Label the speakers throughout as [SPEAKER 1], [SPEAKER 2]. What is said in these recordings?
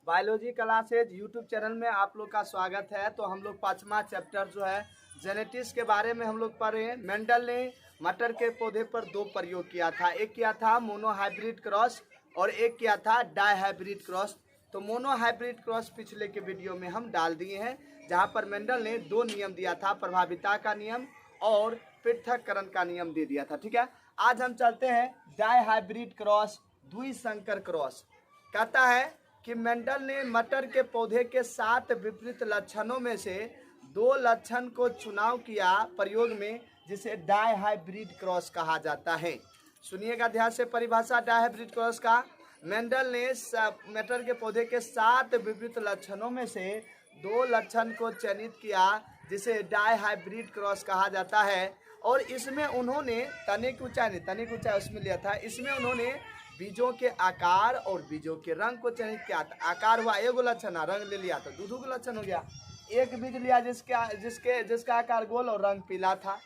[SPEAKER 1] Biology classes YouTube channel में आप लोग का स्वागत है। तो हम लोग 5वां चैप्टर जो है जेनेटिक्स के बारे में हम लोग पढ़ रहे हैं। मेंडल ने मटर के पौधे पर 2 प्रयोग किया था। एक किया था मोनोहाइब्रिड क्रॉस और एक किया था डाईहाइब्रिड क्रॉस। तो मोनोहाइब्रिड क्रॉस पिछले के वीडियो में हम डाल दिए हैं, जहाँ पर मेंडल ने 2 नियम दिया था, प्रभाविता का नियम और पृथक्करण का नियम दे दिया था। ठीक है, आज हम चलते हैं डाईहाइब्रिड क्रॉस, द्विसंकर क्रॉस। कहता है कि मेंडल ने मटर के पौधे के 7 विपरीत लक्षणों में से 2 लक्षण को चुनाव किया प्रयोग में, जिसे डाईहाइब्रिड क्रॉस कहा जाता है। सुनिएगा ध्यान से परिभाषा डाईहाइब्रिड क्रॉस का। मेंडल ने मटर के पौधे के 7 विपरीत लक्षणों में से 2 लक्षण को चयनित किया, जिसे डाईहाइब्रिड क्रॉस कहा जाता है। और इसमें उन्होंने तनिक ऊंचाई उसमें लिया था। इसमें उन्होंने बीजों के आकार और बीजों के रंग को चयनित किया था। आकार हुआ एगो लक्षण, रंग ले लिया तो 2 लक्षण हो गया। एक बीज लिया जिसका आकार गोल और रंग पीला था।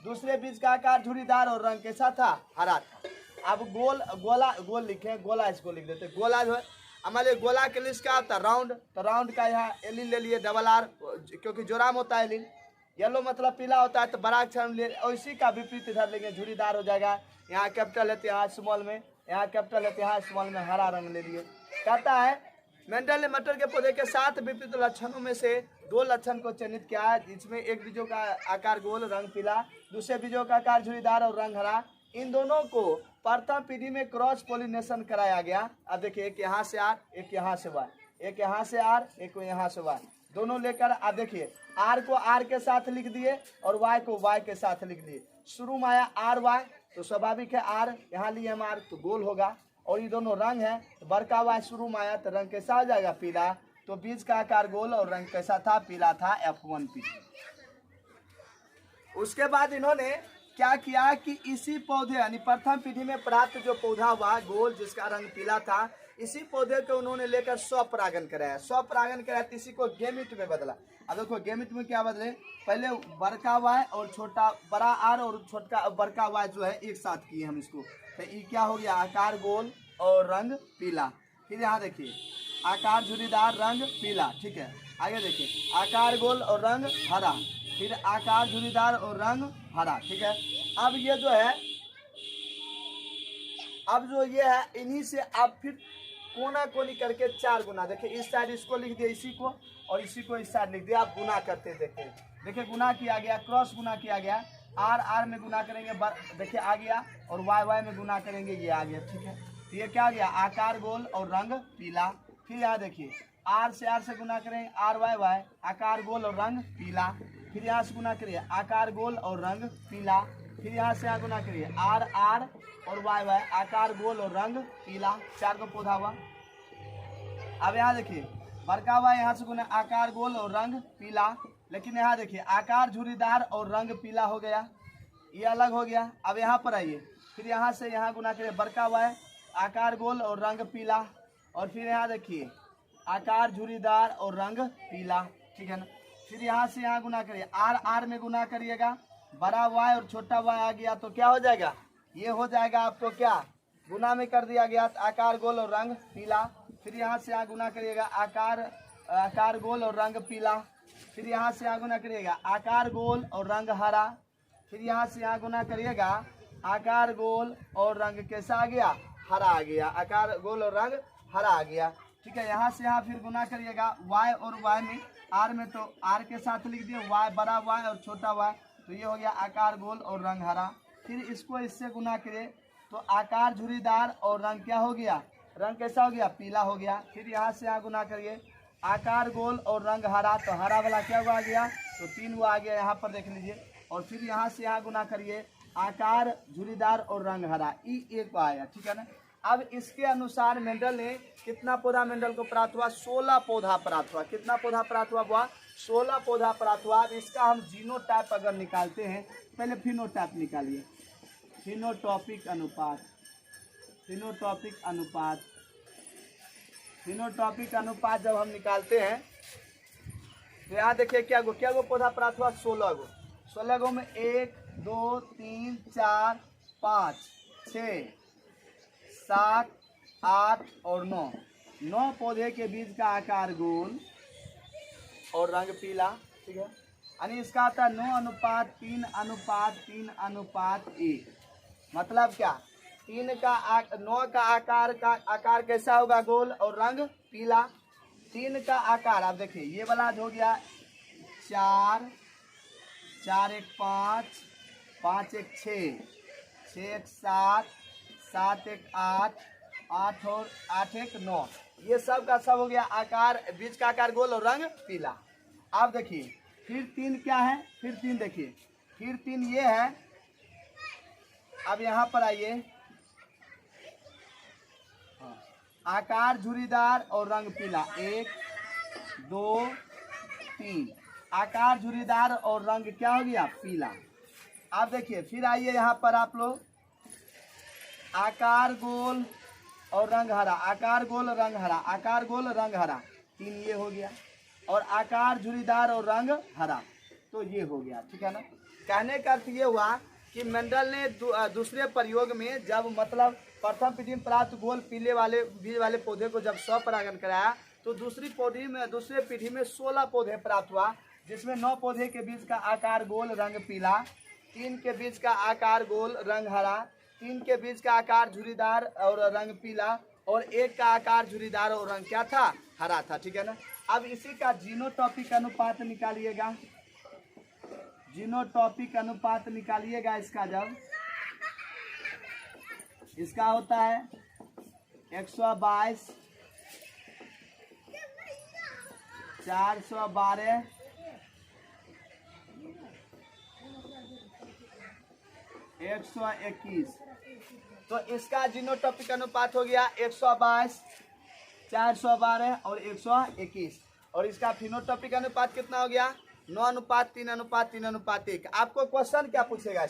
[SPEAKER 1] दूसरे बीज का आकार झुर्रीदार और रंग कैसा था? हरा था। अब गोल लिखे, गोला इसको लिख देते। गोला जो है हमारे गोला के लिस्ट क्या होता है? राउंड। तो राउंड का यहाँ एलिन ले लिए, डबल आर, क्योंकि जोराम होता है एलिन। येलो मतलब पीला होता है, तो बड़ा अक्षर में लिए। और इसी का विपरीत इधर लेंगे, झुर्रीदार हो जाएगा। यहाँ कैपिटल है तो यहाँ स्मॉल में, यहाँ कैपिटल है तो यहाँ स्मॉल में हरा रंग ले लिए। कहता है मेंडल ने मटर के पौधे के 7 विपरीत लक्षणों में से 2 लक्षण को चयनित किया है, जिसमें एक बीजों का आकार गोल, रंग पीला, दूसरे बीजों का आकार झुर्रीदार और रंग हरा। इन दोनों को प्रथम पीढ़ी में क्रॉस पोलिनेशन कराया गया। अब देखिए, एक यहाँ से आर, एक यहाँ से वाई, एक यहाँ से आर, एक यहाँ से वाई, दोनों लेकर आप देखिए, आर को आर के साथ लिख दिए और वाई को वाई के साथ लिख दिए। शुरू में आया आर वाई, तो स्वाभाविक है आर, यहाँ लिए हम आर तो गोल होगा। और ये दोनों रंग है, तो बड़का वाई शुरू में आया तो रंग कैसा हो जाएगा? पीला। तो बीज का आकार गोल और रंग कैसा था? पीला था, F1P। उसके बाद इन्होंने क्या किया कि इसी पौधे यानी प्रथम पीढ़ी में प्राप्त जो पौधा हुआ गोल जिसका रंग पीला था, इसी पौधे को उन्होंने लेकर स्वपरागन कराया। स्वपरागन कराया तो इसी को गेमिट में बदला। अब देखो गेमिट में क्या बदले, पहले बड़का वाई और छोटा बड़ा आर और छोटा बड़का वाई जो है एक साथ किए हम इसको। तो ये क्या हो गया? आकार गोल और रंग पीला। फिर यहाँ देखिए, आकार झुर्रीदार, रंग पीला। ठीक है, आगे देखिए, आकार गोल और रंग हरा, फिर आकार झुर्रीदार और रंग हरा। ठीक है, अब ये जो है, अब जो ये है, इन्हीं से आप फिर कोना कोनी करके 4 गुना, देखिए इस साइड इसको लिख दिया इसी को, और इसी को इस साइड लिख दिया। आप गुना करते देखिए गुना किया गया, क्रॉस गुना किया गया। आर आर में गुना करेंगे, देखिए आ गया, और वाई वाई में गुना करेंगे, ये आ गया। ठीक है, तो ये क्या आ गया? आकार गोल और रंग पीला। फिर यहाँ देखिए, आर से गुना करेंगे, आर वाई वाई, आकार गोल और रंग पीला। फिर यहाँ से गुना करिए, आकार गोल और रंग पीला। फिर यहाँ से यहाँ गुना करिए, आर आर और वाई वाई, आकार गोल और रंग पीला। 4 को पौधा हुआ। अब यहाँ देखिए, बड़का वाई यहाँ से गुना, आकार गोल और रंग पीला। लेकिन यहाँ देखिए, आकार झुर्रीदार और रंग पीला हो गया, ये अलग हो गया। अब यहाँ पर आइए, फिर यहाँ से यहाँ गुना करिए, बड़का वाई, आकार गोल और रंग पीला। और फिर यहाँ देखिए, आकार झुर्रीदार और रंग पीला। ठीक है ना। फिर यहाँ से यहाँ गुना करिए, आर आर में गुना करिएगा, बड़ा वाई और छोटा वाई आ गया, तो क्या हो जाएगा? ये हो जाएगा आपको क्या? गुना में कर दिया गया, आकार गोल और रंग पीला। फिर यहाँ से यहाँ गुना करिएगा, आकार गोल और रंग पीला। फिर यहाँ से यहाँ गुना करिएगा, आकार गोल और रंग हरा। फिर यहाँ से यहाँ गुना करिएगा, आकार गोल और रंग कैसा आ गया? हरा आ गया। आकार गोल और रंग हरा आ गया। ठीक है, यहाँ से यहाँ फिर गुना करिएगा, वाई और वाई में, आर में तो आर के साथ लिख दिए, वाई बड़ा वाई और छोटा वाई, तो ये हो गया आकार गोल और रंग हरा। फिर इसको इससे गुना करिए, तो आकार झुर्रीदार और रंग क्या हो गया? रंग कैसा हो गया? पीला हो गया। फिर यहाँ से यहाँ गुना करिए, आकार गोल और रंग हरा, तो हरा वाला क्या हुआ? आ गया, तो 3 हुआ आ गया, यहाँ पर देख लीजिए। और फिर यहाँ से यहाँ गुना करिए, आकार झुर्रीदार और रंग हरा, ई 1 आया। ठीक है ना। अब इसके अनुसार मेंडल ने कितना पौधा मेंडल को प्राप्त हुआ? 16 पौधा प्राप्त हुआ। कितना पौधा प्राप्त हुआ? 16 पौधा प्राप्त हुआ। अब इसका हम जीनोटाइप अगर निकालते हैं, पहले फिनोटाइप निकालिए, फिनोटॉपिक अनुपात। फिनोटॉपिक अनुपात जब हम निकालते हैं, तो यहाँ देखिए क्या गो पौधा प्राप्त हुआ? 16 गो। 16 गो में 1 2 3 4 5 6 7 8 और 9, 9 पौधे के बीज का आकार गोल और रंग पीला, ठीक है। यानी इसका आता है 9:3:3:1। मतलब क्या, 9 का आकार कैसा होगा, गोल और रंग पीला। 3 का आकार आप देखिए, ये वाला हो गया 4, 4 1 5, 5 1 6, 6 1 7, 7 1 8, 8 और 8 1 9। ये सब का सब हो गया आकार, बीज का आकार गोल और रंग पीला। आप देखिए फिर 3 क्या है, फिर 3 देखिए, फिर 3 ये है। अब यहाँ पर आइए, आकार झुर्रीदार और रंग पीला, 1 2 3। आकार झुर्रीदार और रंग क्या हो गया, पीला। आप देखिए फिर आइए यहाँ पर आप लोग, आकार गोल और रंग हरा, आकार गोल रंग हरा, आकार गोल रंग हरा, 3 ये हो गया। और आकार झुर्रीदार और रंग हरा, तो ये हो गया, ठीक है ना। कहने का अर्थ ये हुआ कि मेंडल ने दूसरे प्रयोग में जब मतलब प्रथम पीढ़ी में प्राप्त गोल पीले वाले बीज वाले पौधे को जब स्वपरागण कराया, तो दूसरे पीढ़ी में 16 पौधे प्राप्त हुआ, जिसमें 9 पौधे के बीज का आकार गोल रंग पीला, 3 के बीज का आकार गोल रंग हरा, 3 के बीज का आकार झुर्रीदार और रंग पीला, और 1 का आकार झुर्रीदार और रंग क्या था, हरा था, ठीक है ना। अब इसी का जीनोटॉपिक अनुपात निकालिएगा, जीनोटॉपिक अनुपात निकालिएगा इसका। जब इसका होता है 122, 412, 121। तो इसका जीनोटॉपिक अनुपात हो गया 122, 412 और 121। और इसका फिनोटॉपिक अनुपात कितना हो गया, 9:3:3:1। आपको क्वेश्चन क्या पूछेगा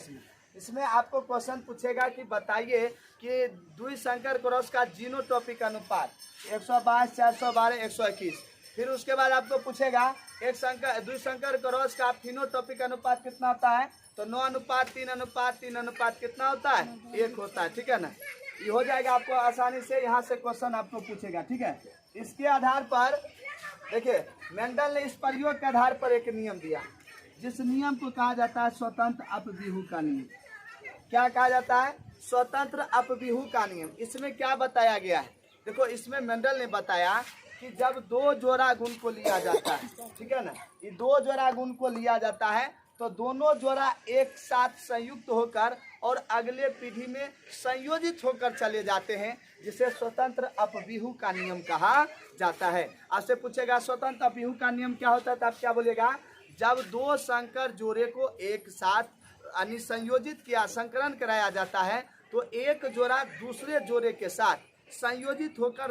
[SPEAKER 1] इसमें आपको क्वेश्चन पूछेगा कि बताइए कि द्विसंकर क्रॉस का जीनोटॉपिक अनुपात 122, 412, 121। फिर उसके बाद आपको पूछेगा द्विसंकर क्रॉस का फिनोटॉपिक अनुपात कितना होता है, तो 9:3:3:1 कितना होता है, 1 होता है, ठीक है ना। ये हो जाएगा आपको आसानी से, यहाँ से क्वेश्चन आपको पूछेगा, ठीक है। इसके आधार पर देखिए मेंडल ने इस प्रयोग के आधार पर एक नियम दिया, जिस नियम को कहा जाता है स्वतंत्र अपव्यूह का नियम। क्या कहा जाता है, स्वतंत्र अपव्यूह का नियम। इसमें क्या बताया गया है, देखो इसमें मेंडल ने बताया कि जब 2 जोड़ा गुण को लिया जाता है, ठीक है ना, ये 2 जोड़ा गुण को लिया जाता है, तो दोनों जोड़ा एक साथ संयुक्त होकर और अगले पीढ़ी में संयोजित होकर चले जाते हैं, जिसे स्वतंत्र अपव्यूह का नियम कहा जाता है। आपसे पूछेगा स्वतंत्र अपव्यूह का नियम क्या होता है, तो आप क्या बोलेगा, जब 2 संकर जोड़े को एक साथ यानी संयोजित किया, संकरण कराया जाता है, तो एक जोड़ा दूसरे जोड़े के साथ संयोजित होकर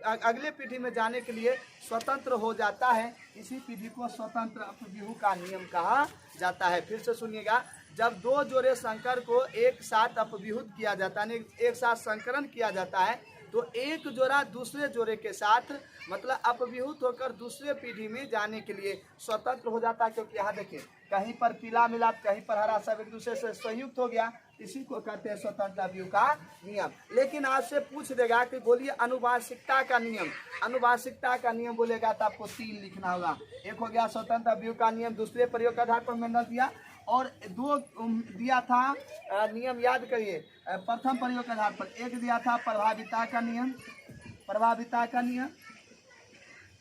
[SPEAKER 1] अगले पीढ़ी में जाने के लिए स्वतंत्र हो जाता है। इसी पीढ़ी को स्वतंत्र अपव्यूह का नियम कहा जाता है। फिर से सुनिएगा, जब 2 जोड़े संकर को एक साथ अपव्यूहित किया जाता है, एक साथ संकरण किया जाता है, तो एक जोड़ा दूसरे जोड़े के साथ मतलब अपव्यूहित होकर दूसरे पीढ़ी में जाने के लिए स्वतंत्र हो जाता है। क्योंकि यहाँ देखिए कहीं पर पीला मिला, कहीं पर हरा, सब एक दूसरे से संयुक्त हो गया, इसी को कहते हैं स्वतंत्र अपव्यूह का नियम। लेकिन आपसे पूछ देगा कि बोलिए अनुवांशिकता का नियम, अनुवांशिकता का नियम बोलेगा तो आपको 3 लिखना होगा। एक हो गया स्वतंत्र अपव्यूह का नियम, दूसरे प्रयोग के आधार पर मैंने दिया, और 2 दिया था नियम, याद करिए प्रथम प्रयोग के आधार पर। एक दिया था प्रभाविता का नियम, प्रभाविता का नियम,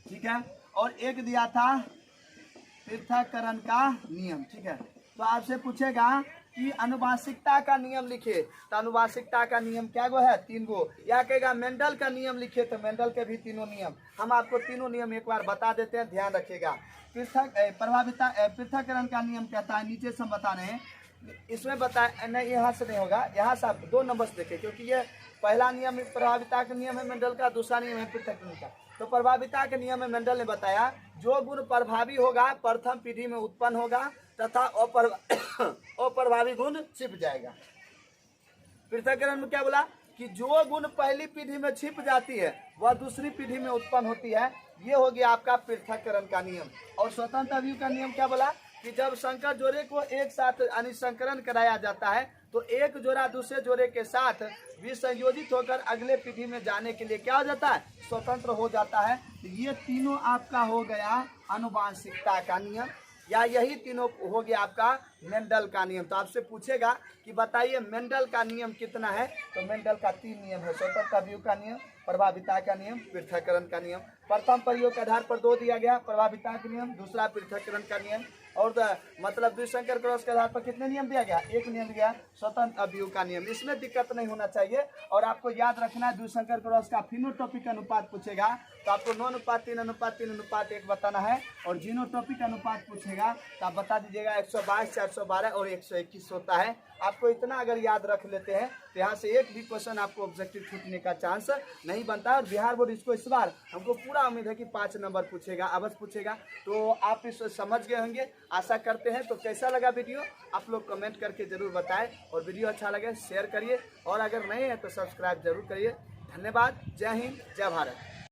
[SPEAKER 1] ठीक है, और एक दिया था पृथक्करण का नियम, ठीक है। तो आपसे पूछेगा कि अनुवांशिकता का नियम लिखे, तो अनुवांशिकता का नियम क्या गो है, 3 गो। या कहेगा मेंडल का नियम लिखे, तो मेंडल के भी 3 नियम। हम आपको 3 नियम एक बार बता देते हैं, ध्यान रखिएगा। पृथक्करण का नियम कहता है, नीचे से हम बता रहे हैं, इसमें बताया नहीं, यहाँ से नहीं होगा, यहाँ से आप 2 नंबर से देखें, क्योंकि ये पहला नियम प्रभाविता का नियम है मेंडल का, दूसरा नियम है पृथक्करण का। तो प्रभाविता के नियम में मेंडल ने बताया जो गुण प्रभावी होगा प्रथम पीढ़ी में उत्पन्न होगा तथा अप्रभावी गुण छिप जाएगा। पृथक्करण में क्या बोला कि जो गुण पहली पीढ़ी में छिप जाती है वह दूसरी पीढ़ी में उत्पन्न होती है, ये हो गया आपका पृथक्करण का नियम। और स्वतंत्र अपव्यूह का नियम क्या बोला कि जब संकर जोड़े को एक साथ यानी संकरण कराया जाता है तो एक जोड़ा दूसरे जोड़े के साथ विसंयोजित होकर अगले पीढ़ी में जाने के लिए क्या हो जाता है, स्वतंत्र हो जाता है। तो ये तीनों आपका हो गया आनुवांशिकता का नियम, या यही तीनों हो गया आपका मेंडल का नियम। तो आपसे पूछेगा कि बताइए मेंडल का नियम कितना है, तो मेंडल का 3 नियम है, स्वतंत्रता वियोग का नियम, प्रभाविता का नियम, पृथक्करण का नियम। प्रथम प्रयोग के आधार पर 2 दिया गया, प्रभाविता का नियम, दूसरा पृथक्करण का नियम, और मतलब द्विसंकर क्रॉस के आधार पर कितने नियम दिया गया, 1 नियम दिया, स्वतंत्र अवयव का नियम। इसमें दिक्कत नहीं होना चाहिए। और आपको याद रखना है द्विसंकर क्रॉस का फिनोटॉपिक अनुपात पूछेगा तो आपको 9:3:3:1 बताना है, और जीनोटॉपिक अनुपात पूछेगा तो आप बता दीजिएगा 122, 412 और 121 होता है। आपको इतना अगर याद रख लेते हैं तो यहाँ से एक भी क्वेश्चन आपको ऑब्जेक्टिव छूटने का चांस नहीं बनता है। और बिहार बोर्ड इसको इस बार हमको पूरा उम्मीद है कि 5 नंबर पूछेगा, अवश्य पूछेगा। तो आप इस समझ गए होंगे, आशा करते हैं। तो कैसा लगा वीडियो आप लोग कमेंट करके जरूर बताएं, और वीडियो अच्छा लगे शेयर करिए, और अगर नहीं है तो सब्सक्राइब जरूर करिए। धन्यवाद। जय हिंद, जय भारत।